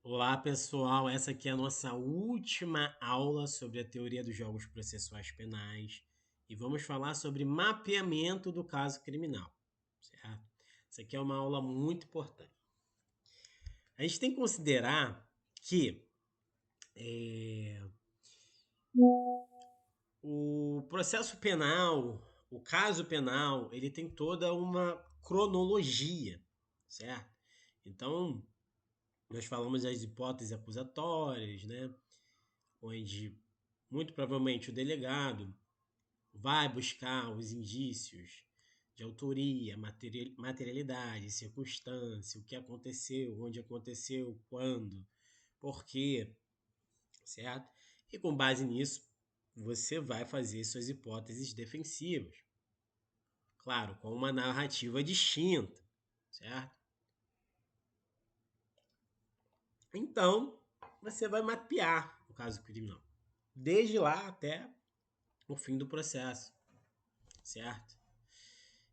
Olá, pessoal. Essa aqui é a nossa última aula sobre a teoria dos jogos processuais penais e vamos falar sobre mapeamento do caso criminal, certo? Essa aqui é uma aula muito importante. A gente tem que considerar que o processo penal, o caso penal, ele tem toda uma cronologia, certo? Então, nós falamos das hipóteses acusatórias, né? Onde muito provavelmente o delegado vai buscar os indícios de autoria, materialidade, circunstância, o que aconteceu, onde aconteceu, quando, por quê, certo? E com base nisso, você vai fazer suas hipóteses defensivas. Claro, com uma narrativa distinta, certo? Então, você vai mapear o caso criminal, desde lá até o fim do processo, certo?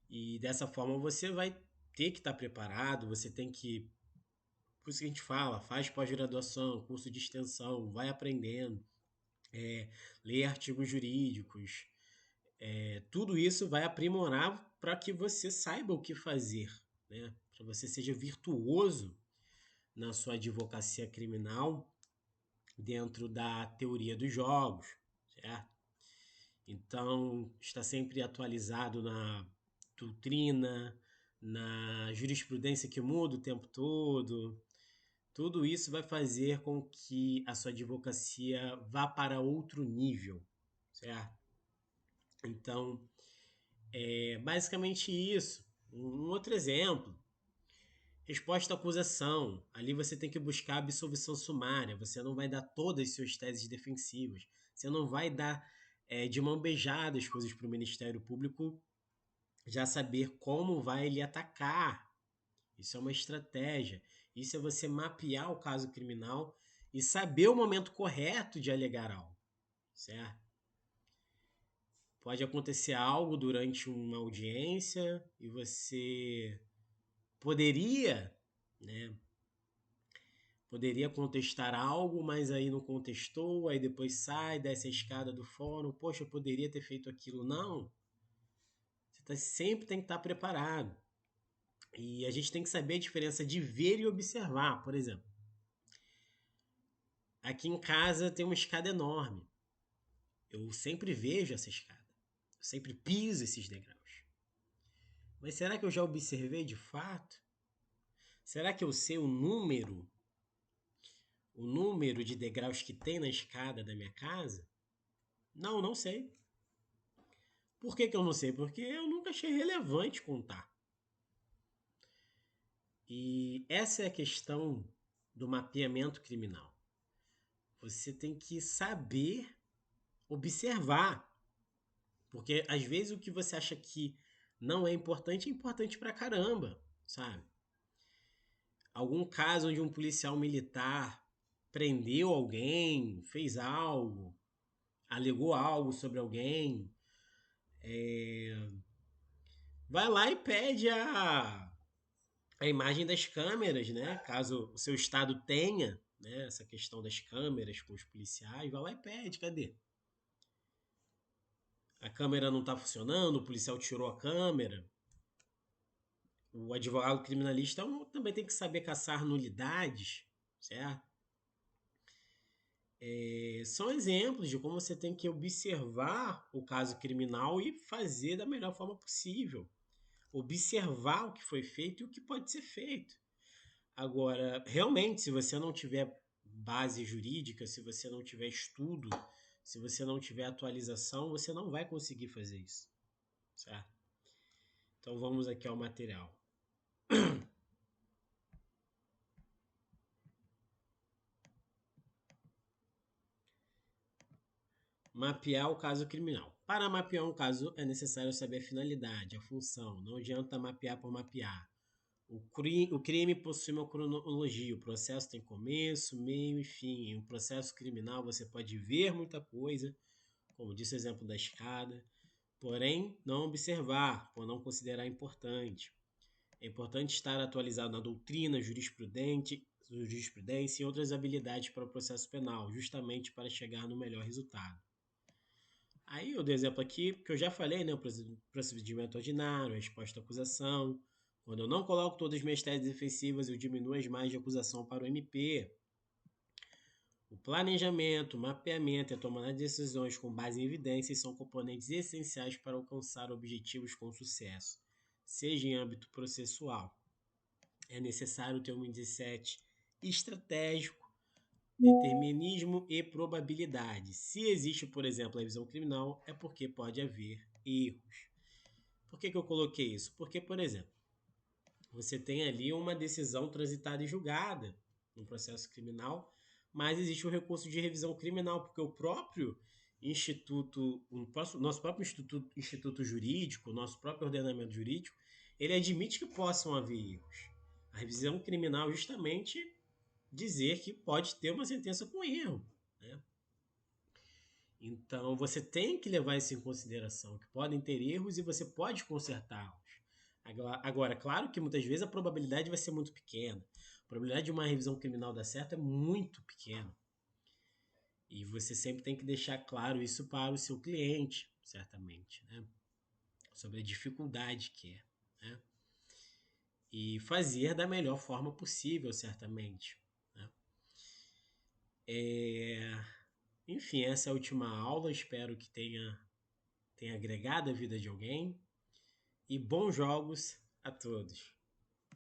E dessa forma você vai ter que estar preparado, você tem que. Por isso que a gente fala, faz pós-graduação, curso de extensão, vai aprendendo, lê artigos jurídicos. Tudo isso vai aprimorar para que você saiba o que fazer, né? Para você seja virtuoso na sua advocacia criminal dentro da teoria dos jogos, certo? Então, está sempre atualizado na doutrina, na jurisprudência que muda o tempo todo. Tudo isso vai fazer com que a sua advocacia vá para outro nível, certo? Então, é basicamente isso. Um outro exemplo: resposta à acusação. Ali você tem que buscar a absolvição sumária. Você não vai dar todas as suas teses defensivas. Você não vai dar de mão beijada as coisas para o Ministério Público já saber como vai lhe atacar. Isso é uma estratégia. Isso é você mapear o caso criminal e saber o momento correto de alegar algo, certo? Pode acontecer algo durante uma audiência e você poderia, né, poderia contestar algo, mas aí não contestou, aí depois sai, desce a escada do fórum, poxa, eu poderia ter feito aquilo. Não, sempre tem que estar preparado. E a gente tem que saber a diferença de ver e observar. Por exemplo, aqui em casa tem uma escada enorme. Eu sempre vejo essa escada. Eu sempre piso esses degraus. Mas será que eu já observei de fato? Será que eu sei o número de degraus que tem na escada da minha casa? Não, não sei. Por que eu não sei? Porque eu nunca achei relevante contar. E essa é a questão do mapeamento criminal. Você tem que saber observar. Porque às vezes o que você acha que não é importante pra caramba, sabe? Algum caso onde um policial militar prendeu alguém, fez algo, alegou algo sobre alguém, vai lá e pede a imagem das câmeras, né? Caso o seu estado tenha, né, essa questão das câmeras com os policiais, vai lá e pede, cadê? A câmera não está funcionando, o policial tirou a câmera. O advogado criminalista também tem que saber caçar nulidades, certo? São exemplos de como você tem que observar o caso criminal e fazer da melhor forma possível. Observar o que foi feito e o que pode ser feito. Agora, realmente, se você não tiver base jurídica, se você não tiver estudo, se você não tiver atualização, você não vai conseguir fazer isso, certo? Então vamos aqui ao material. Mapear o caso criminal. Para mapear um caso é necessário saber a finalidade, a função. Não adianta mapear por mapear. O crime possui uma cronologia. O processo tem começo, meio e fim. Em um processo criminal você pode ver muita coisa, como disse o exemplo da escada, porém não observar, por não considerar importante. É importante estar atualizado na doutrina, jurisprudência e outras habilidades para o processo penal, justamente para chegar no melhor resultado. Aí eu dei exemplo aqui, porque eu já falei, né? O procedimento ordinário, a resposta à acusação. Quando eu não coloco todas as minhas teses defensivas, eu diminuo as margens de acusação para o MP. O planejamento, o mapeamento e a tomada de decisões com base em evidências são componentes essenciais para alcançar objetivos com sucesso, seja em âmbito processual. É necessário ter um mindset estratégico, determinismo e probabilidade. Se existe, por exemplo, a visão criminal, é porque pode haver erros. Por que eu coloquei isso? Porque, por exemplo, você tem ali uma decisão transitada e julgada no processo criminal, mas existe o recurso de revisão criminal, porque o próprio instituto, nosso próprio instituto jurídico, nosso próprio ordenamento jurídico, ele admite que possam haver erros. A revisão criminal justamente dizer que pode ter uma sentença com erro, né? Então você tem que levar isso em consideração, que podem ter erros e você pode consertá-los. Agora, claro que muitas vezes a probabilidade vai ser muito pequena. A probabilidade de uma revisão criminal dar certo é muito pequena. E você sempre tem que deixar claro isso para o seu cliente, certamente, né? Sobre a dificuldade que é, né? E fazer da melhor forma possível, certamente, né? Enfim, essa é a última aula. Espero que tenha agregado a vida de alguém. E bons jogos a todos.